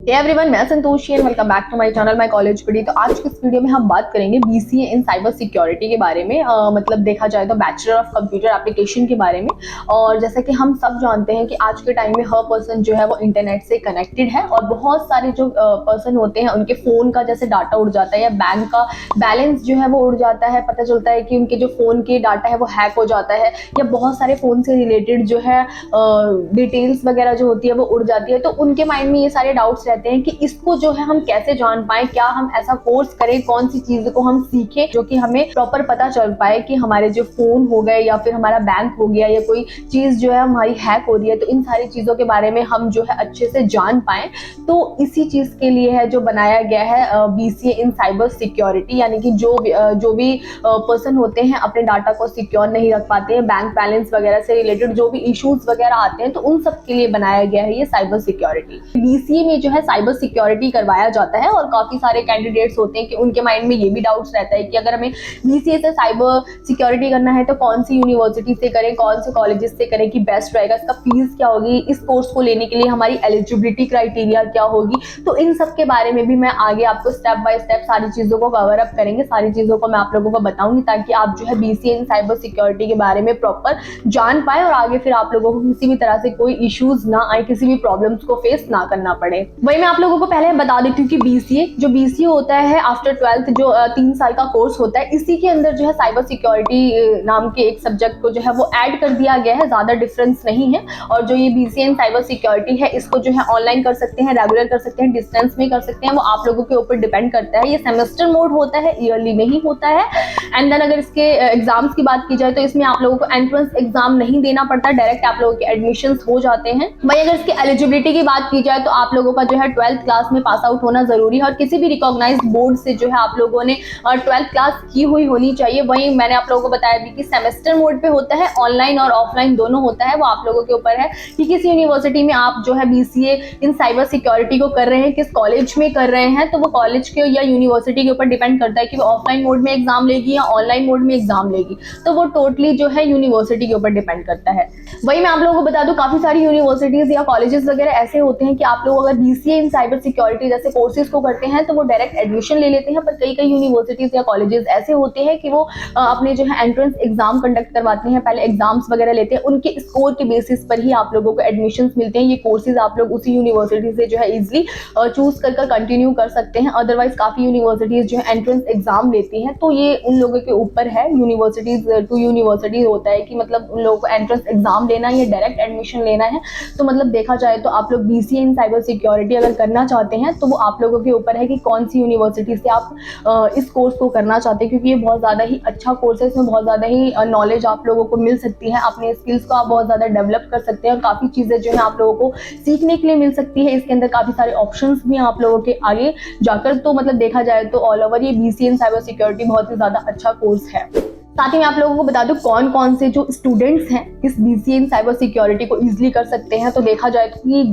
हे everyone, मैं Santoshi and welcome back to my channel my college पढ़ी। तो आज की इस वीडियो में हम बात करेंगे बीसीए इन साइबर सिक्योरिटी के बारे में। मतलब देखा जाए तो बैचलर ऑफ कंप्यूटर एप्लीकेशन के बारे में। और जैसा कि हम सब जानते हैं कि आज के टाइम में हर पर्सन जो है वो इंटरनेट से कनेक्टेड है और बहुत सारे जो पर्सन होते हैं उनके फ़ोन का जैसे डाटा उड़ जाता है या बैंक का बैलेंस जो है वो उड़ जाता है। पता चलता है कि उनके जो फ़ोन के डाटा है वो हैक हो जाता है या बहुत सारे फ़ोन से रिलेटेड जो है डिटेल्स वगैरह जो होती है वो उड़ जाती है। तो उनके माइंड में ये सारे डाउट्स रहते हैं कि इसको जो है हम कैसे जान पाए, क्या हम ऐसा कोर्स करें, कौन सी चीज को हम सीखें जो कि हमें प्रॉपर पता चल पाए कि हमारे जो फोन हो गए या फिर हमारा बैंक हो गया या कोई चीज जो है हमारी हैक हो रही है, तो इन सारी चीजों के बारे में हम जो है अच्छे से जान पाए। तो इसी चीज के लिए है जो बनाया गया है बीसीए इन साइबर सिक्योरिटी, यानी कि जो भी पर्सन होते हैं अपने डाटा को सिक्योर नहीं रख पाते हैं, बैंक बैलेंस वगैरह से रिलेटेड जो भी इश्यूज वगैरह आते हैं, तो उन सब के लिए बनाया गया है ये साइबर सिक्योरिटी। बीसीए में जो है साइबर सिक्योरिटी करवाया जाता है और काफी सारे कैंडिडेट्स होते हैं कि उनके माइंड में ये भी डाउट्स रहता है कि अगर हमें बीसीए से साइबर सिक्योरिटी करना है तो कौन सी यूनिवर्सिटी से करें, कौन से कॉलेजेस से करें कि बेस्ट रहेगा, इसका फीस क्या होगी, इस कोर्स को लेने के लिए हमारी एलिजिबिलिटी क्राइटेरिया क्या होगी। तो इन सब के बारे में भी मैं आगे आपको स्टेप बाय स्टेप सारी चीजों को कवर अप करेंगे, सारी चीजों को मैं आप लोगों को बताऊंगी ताकि आप जो है बीसीए इन साइबर सिक्योरिटी के बारे में प्रॉपर जान पाए और आगे फिर आप लोगों को किसी भी तरह से कोई इश्यूज ना आए, किसी भी प्रॉब्लम्स को फेस ना करना पड़े। वही मैं आप लोगों को पहले बता देती हूँ कि बीसीए होता है आफ्टर 12th, जो 3 साल का कोर्स होता है, इसी के अंदर जो है साइबर सिक्योरिटी नाम के एक सब्जेक्ट को जो है वो ऐड कर दिया गया है। ज्यादा डिफरेंस नहीं है। और जो ये बीसीए इन साइबर सिक्योरिटी है इसको जो है ऑनलाइन कर सकते हैं, रेगुलर कर सकते हैं, डिस्टेंस में कर सकते हैं, वो आप लोगों के ऊपर डिपेंड करता है। ये सेमेस्टर मोड होता है, ईयरली नहीं होता है। एंड देन अगर इसके एग्जाम्स की बात की जाए तो इसमें आप लोगों को एंट्रेंस एग्जाम नहीं देना पड़ता, डायरेक्ट आप लोगों के एडमिशन हो जाते हैं। वही अगर इसकी एलिजिबिलिटी की बात की जाए तो आप लोगों का जो है 12th क्लास में पास आउट होना जरूरी है और किसी भी रिकॉग्नाइज्ड बोर्ड से जो है आप लोगों ने 12th क्लास की हुई होनी चाहिए। वही मैंने आप लोगों को बताया भी कि सेमेस्टर मोड पे होता है, ऑनलाइन और ऑफलाइन दोनों होता है। वो आप लोगों के ऊपर है कि किस यूनिवर्सिटी में आप जो है बीसीए इन साइबर सिक्योरिटी को कर रहे हैं, किस कॉलेज में कर रहे हैं। तो वो कॉलेज के या यूनिवर्सिटी के ऊपर डिपेंड करता है कि वो ऑफलाइन मोड में एग्जाम लेगी या ऑनलाइन मोड में एग्जाम लेगी। तो वो टोटली जो है यूनिवर्सिटी के ऊपर डिपेंड करता है। वही मैं आप लोगों को बता दूं, काफी सारी यूनिवर्सिटीज या कॉलेजेस वगैरह ऐसे होते हैं कि आप लोग अगर बीसीए इन साइबर सिक्योरिटी जैसे कोर्सेज को करते हैं तो वो डायरेक्ट एडमिशन ले लेते हैं। पर कई यूनिवर्सिटीज या कॉलेजेस ऐसे होते हैं कि वो अपने जो है एंट्रेंस एग्जाम कंडक्ट करवाते हैं, पहले एग्जाम्स वगैरह लेते हैं, उनके स्कोर के बेसिस पर ही आप लोगों को एडमिशंस मिलते हैं। ये कोर्सेज आप लोग उसी यूनिवर्सिटी से जो है इजिली चूज कर कंटिन्यू कर सकते हैं। अदरवाइज काफी यूनिवर्सिटीज जो है एंट्रेंस एग्जाम लेती हैं, तो ये उन लोगों के ऊपर है, यूनिवर्सिटीज टू यूनिवर्सिटीज होता है कि मतलब उन लोगों को एंट्रेंस एग्जाम लेना है या डायरेक्ट एडमिशन लेना है। तो मतलब देखा जाए तो आप लोग बीसीए इन साइबर सिक्योरिटी अगर करना चाहते हैं तो वो आप लोगों के ऊपर है कि कौन सी यूनिवर्सिटी से आप इस कोर्स को करना चाहते हैं, क्योंकि ये बहुत ज़्यादा ही अच्छा कोर्स है। इसमें बहुत ज़्यादा ही नॉलेज आप लोगों को मिल सकती है, अपने स्किल्स को आप बहुत ज़्यादा डेवलप कर सकते हैं और काफ़ी चीज़ें जो है आप लोगों को सीखने के लिए मिल सकती है। इसके अंदर काफ़ी सारे ऑप्शंस भी हैं आप लोगों के आगे जाकर। तो मतलब देखा जाए तो ऑल ओवर ये बीसीए इन साइबर सिक्योरिटी बहुत ही ज़्यादा अच्छा कोर्स है। साथ ही मैं आप लोगों को बता दूं कौन कौन से जो स्टूडेंट्स हैं इस बीसीए इन साइबर सिक्योरिटी को इजीली कर सकते हैं। तो देखा जाए तो कि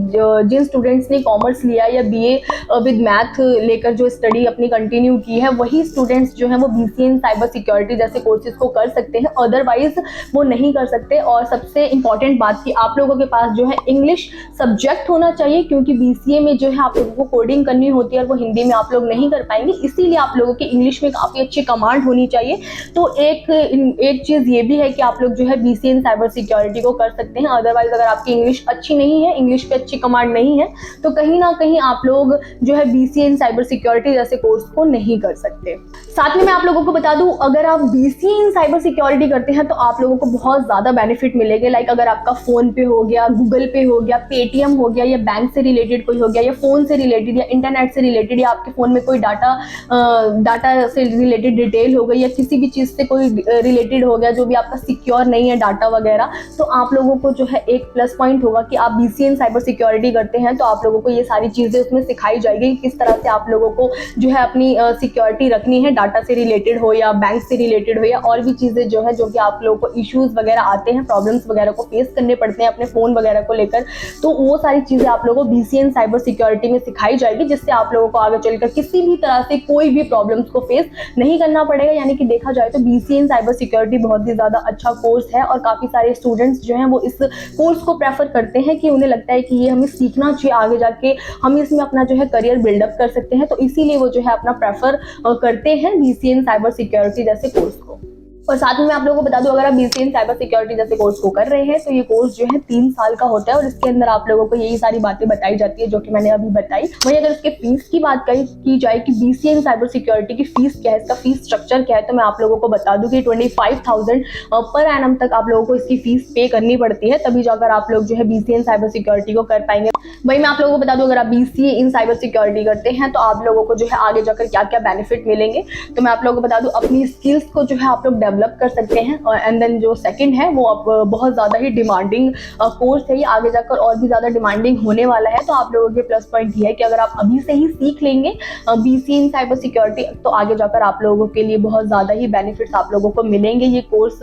जिन स्टूडेंट्स ने कॉमर्स लिया या बीए विद मैथ लेकर जो स्टडी अपनी कंटिन्यू की है, वही स्टूडेंट्स जो हैं वो बीसीए इन साइबर सिक्योरिटी जैसे कोर्सेज को कर सकते हैं, अदरवाइज वो नहीं कर सकते। और सबसे इंपॉर्टेंट बात कि आप लोगों के पास जो है इंग्लिश सब्जेक्ट होना चाहिए, क्योंकि बीसीए में जो है आप लोगों को कोडिंग करनी होती है और वो हिंदी में आप लोग नहीं कर पाएंगे, इसीलिए आप लोगों की इंग्लिश में काफ़ी अच्छी कमांड होनी चाहिए। तो एक चीज ये भी है कि आप लोग जो है बीसीए इन साइबर सिक्योरिटी को कर सकते हैं। अदरवाइज अगर आपकी इंग्लिश अच्छी नहीं है, इंग्लिश पे अच्छी कमांड नहीं है, तो कहीं ना कहीं आप लोग जो है बीसीए इन साइबर सिक्योरिटी जैसे कोर्स को नहीं कर सकते। साथ में मैं आप लोगों को बता दूं, अगर आप बीसीए इन साइबर सिक्योरिटी करते हैं तो आप लोगों को बहुत ज्यादा बेनिफिट मिलेंगे। लाइक अगर आपका फोन पे हो गया, गूगल पे हो गया, पेटीएम हो गया, या बैंक से रिलेटेड कोई हो गया, या फोन से रिलेटेड या इंटरनेट से रिलेटेड, या आपके फोन में कोई डाटा से रिलेटेड डिटेल हो गई या किसी भी चीज से कोई रिलेटेड हो गया जो भी आपका सिक्योर नहीं है डाटा वगैरह, तो आप लोगों को जो है एक प्लस पॉइंट होगा कि आप बीसीए इन साइबर सिक्योरिटी करते हैं तो आप लोगों को ये सारी चीजें उसमें सिखाई जाएगी कि किस तरह से आप लोगों को जो है अपनी सिक्योरिटी रखनी है, डाटा से रिलेटेड हो या बैंक से रिलेटेड हो या और भी चीजें जो है जो कि आप लोगों को इश्यूज वगैरह आते हैं, प्रॉब्लम्स वगैरह को फेस करने पड़ते हैं अपने फोन वगैरह को लेकर। तो वो सारी चीजें आप लोगों को बीसीए इन साइबर सिक्योरिटी में सिखाई जाएगी, जिससे आप लोगों को आगे चलकर किसी भी तरह से कोई भी प्रॉब्लम्स को फेस नहीं करना पड़ेगा। यानी कि देखा जाए तो बीसीए इन इन साइबर सिक्योरिटी बहुत ही ज़्यादा अच्छा कोर्स है और काफ़ी सारे स्टूडेंट्स जो हैं वो इस कोर्स को प्रेफर करते हैं कि उन्हें लगता है कि ये हमें सीखना चाहिए, आगे जाके हम इसमें अपना जो है करियर बिल्डअप कर सकते हैं, तो इसीलिए वो जो है अपना प्रेफर करते हैं BCA इन साइबर सिक्योरिटी जैसे कोर्स को। और साथ में मैं आप लोगों को बता दूं, अगर आप BCA इन साइबर सिक्योरिटी जैसे कोर्स को कर रहे हैं तो ये कोर्स जो है 3 साल का होता है और इसके अंदर आप लोगों को यही सारी बातें बताई जाती है जो कि मैंने अभी बताई। वहीं अगर इसके फीस की बात की जाए कि BCA इन साइबर सिक्योरिटी की फीस क्या है, इसका फीस स्ट्रक्चर क्या है, तो मैं आप लोगों को बता दूं कि 25,000 पर एनम तक आप लोगों को इसकी फीस पे करनी पड़ती है, तभी जाकर आप लोग जो है BCA इन साइबर सिक्योरिटी को कर पाएंगे। वही मैं आप लोगों को बता दूं, अगर आप BCA इन साइबर सिक्योरिटी करते हैं तो आप लोगों को जो है आगे जाकर क्या क्या बेनिफिट मिलेंगे, तो मैं आप लोगों को बता दूं, अपनी स्किल्स को जो है आप लोग डेवलप कर सकते हैं। एंड देन जो सेकंड है वो अब बहुत ज़्यादा ही डिमांडिंग कोर्स है, ये आगे जाकर और भी ज़्यादा डिमांडिंग होने वाला है, तो आप लोगों के प्लस पॉइंट ये है कि अगर आप अभी से ही सीख लेंगे BCA इन साइबर सिक्योरिटी तो आगे जाकर आप लोगों के लिए बहुत ज़्यादा ही बेनिफिट्स आप लोगों को मिलेंगे। ये कोर्स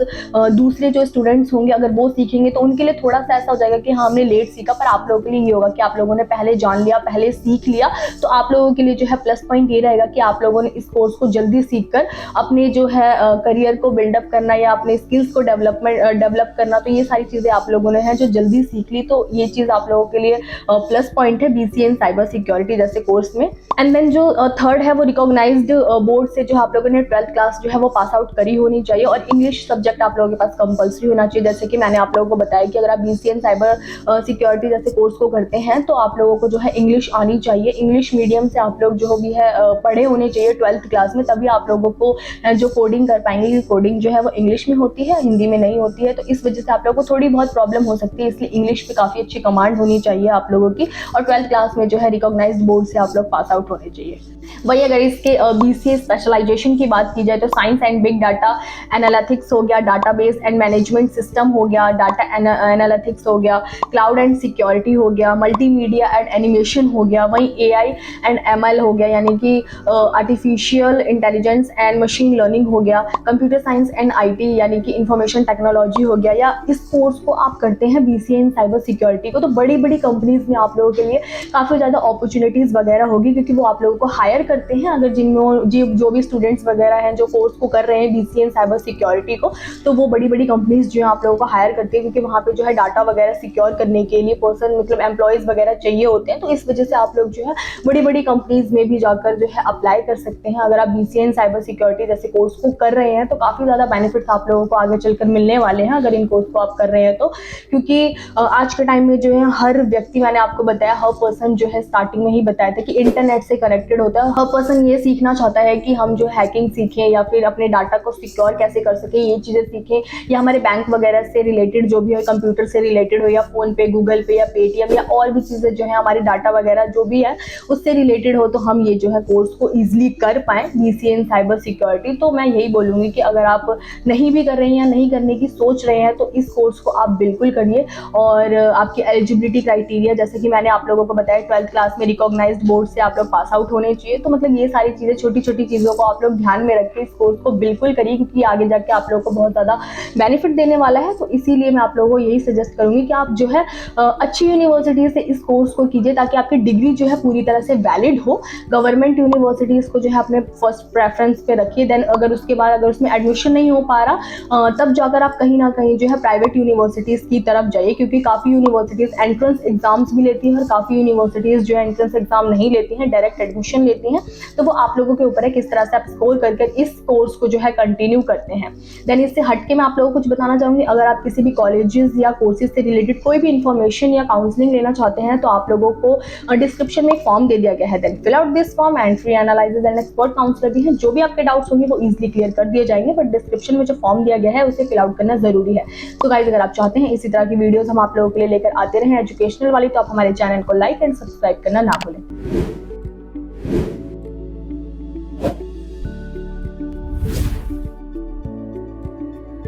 दूसरे जो स्टूडेंट्स होंगे अगर वो सीखेंगे तो उनके लिए थोड़ा सा ऐसा हो जाएगा कि हाँ हमने लेट सीखा, पर आप लोगों के लिए ये होगा कि आप लोगों ने पहले जान लिया, पहले सीख लिया, तो आप लोगों के लिए जो है प्लस पॉइंट ये रहेगा कि आप लोगों ने इस कोर्स को जल्दी सीखकर अपने जो है करियर को बिल्डअप करना या अपने स्किल्स को डेवलप करना, तो ये सारी चीज़ें आप लोगों ने हैं जो जल्दी सीख ली, तो ये चीज़ आप लोगों के लिए प्लस पॉइंट है BCA इन साइबर सिक्योरिटी जैसे कोर्स में। एंड देन जो थर्ड है वो रिकॉग्नाइज्ड बोर्ड से जो आप लोगों ने 12th क्लास जो है वो पास आउट करी होनी चाहिए और इंग्लिश सब्जेक्ट आप लोगों के पास कंपलसरी होना चाहिए। जैसे कि मैंने आप लोगों को बताया कि अगर आप BCA इन साइबर सिक्योरिटी जैसे कोर्स को करते हैं तो आप लोगों को जो है इंग्लिश आनी चाहिए, इंग्लिश मीडियम से आप लोग जो भी है पढ़े होने चाहिए 12th क्लास में, तभी आप लोगों को जो कोडिंग कर पाएंगे। कोडिंग जो है वो इंग्लिश में होती है, हिंदी में नहीं होती है, तो इस वजह से आप लोगों को थोड़ी बहुत प्रॉब्लम हो सकती है, इसलिए इंग्लिश पे काफ़ी अच्छी कमांड होनी चाहिए आप लोगों की और 12th क्लास में जो है रिकॉग्नाइज्ड बोर्ड से आप लोग पास आउट होने चाहिए। वही अगर इसके BCA स्पेशलाइजेशन की बात की जाए तो science and big data analytics हो गया, डाटाबेस एंड मैनेजमेंट सिस्टम हो गया, डाटा एनालिटिक्स हो गया, क्लाउड एंड सिक्योरिटी हो गया, मल्टीमीडिया एंड एनिमेशन हो गया, वहीं AI एंड ML हो गया यानी कि artificial intelligence and machine learning हो गया, कंप्यूटर साइंस एंड IT यानी कि इंफॉर्मेशन टेक्नोलॉजी हो गया। या इस कोर्स को आप करते हैं BCA इन साइबर सिक्योरिटी को तो बड़ी बड़ी कंपनीज में आप लोगों के लिए काफ़ी ज़्यादा अपॉर्चुनिटीज़ वगैरह होगी, क्योंकि वो आप लोगों को हायर करते हैं। अगर जिनमें जो भी स्टूडेंट्स वगैरह हैं जो कोर्स को कर रहे हैं BCA इन साइबर सिक्योरिटी को, तो वो बड़ी बड़ी कंपनीज जो है आप लोगों को हायर करती है, क्योंकि वहाँ पे जो है डाटा वगैरह सिक्योर करने के लिए पर्सन मतलब एम्प्लॉयज़ वगैरह चाहिए होते हैं, तो इस वजह से आप लोग जो है बड़ी बड़ी कंपनीज में भी जाकर जो है अप्लाई कर सकते हैं। अगर आप BCA इन साइबर सिक्योरिटी जैसे कोर्स को कर रहे हैं तो काफ़ी ज़्यादा बेनिफिट्स आप लोगों को आगे चलकर मिलने वाले हैं अगर इन कोर्स को आप कर रहे हैं तो, क्योंकि आज के टाइम में जो है हर व्यक्ति, मैंने आपको बताया हर पर्सन जो है स्टार्टिंग में ही बताया था कि इंटरनेट से कनेक्टेड होता है। हर पर्सन ये सीखना चाहता है कि हम जो हैकिंग सीखें या फिर अपने डाटा को सिक्योर कैसे कर सकें, ये चीज़ें सीखें, या हमारे बैंक वगैरह से रिलेटेड जो भी है, कंप्यूटर से रिलेटेड हो या फ़ोन पे, गूगल पे या पेटीएम या और भी चीज़ें जो है हमारी डाटा वगैरह जो भी है उससे रिलेटेड हो, तो हम ये जो है कोर्स को ईजिली कर पाएँ BCA इन साइबर सिक्योरिटी। तो मैं यही बोलूँगी कि अगर आप नहीं भी कर रहे हैं या नहीं करने की सोच रहे हैं तो इस कोर्स को आप बिल्कुल करिए। और आपकी एलिजिबिलिटी क्राइटेरिया जैसे कि मैंने आप लोगों को बताया 12th क्लास में रिकॉग्नाइज्ड बोर्ड से आप लोग पास आउट होने चाहिए, तो मतलब ये सारी चीज़ें छोटी छोटी चीज़ों को आप लोग ध्यान में रख के इस कोर्स को बिल्कुल करिए, क्योंकि आगे जाके आप लोगों को बहुत ज़्यादा बेनिफिट देने वाला है। तो इसीलिए मैं आप लोगों को यही सजेस्ट करूँगी कि आप जो है अच्छी यूनिवर्सिटी से इस कोर्स को कीजिए ताकि आपकी डिग्री जो है पूरी तरह से वैलिड हो। गवर्नमेंट यूनिवर्सिटीज़ को जो है अपने फर्स्ट प्रेफरेंस पे रखिए, देन अगर उसके बाद अगर उसमें एडमिशन नहीं हो पा रहा तब जाकर आप कहीं ना कहीं जो है प्राइवेट यूनिवर्सिटीज़ की तरफ जाइए, क्योंकि काफ़ी यूनिवर्सिटीज़ एंट्रेंस एग्जाम्स भी लेती हैं और काफ़ी यूनिवर्सिटीज़ जो है एंट्रेंस एग्जाम नहीं लेती हैं, डायरेक्ट एडमिशन लेती हैं। तो वो आप लोगों के ऊपर है किस तरह से आप स्कोर करके इस कोर्स को जो है कंटिन्यू करते हैं। देन इससे हट के मैं आप लोगों को कुछ बताना चाहूँगी, अगर आप किसी भी कॉलेजेस या कोर्सेज से रिलेटेड कोई भी इन्फॉर्मेशन या काउंसलिंग लेना चाहते हैं तो आप लोगों को डिस्क्रिप्शन में एक फॉर्म दे दिया गया है, then fill out this form and free analysis and expert counsellor भी हैं, जो भी आपके डाउट्स होंगे वो इजीली क्लियर कर दिए जाएंगे, बट डिस्क्रिप्शन में जो फॉर्म दिया गया है उसे फिल आउट करना जरूरी है। तो गाइस अगर आप चाहते हैं इसी तरह की वीडियोस हम आप लोगों के लिए लेकर आते रहें एजुकेशनल वाली, तो आप हमारे चैनल को लाइक एंड सब्सक्राइब करना ना भूलें।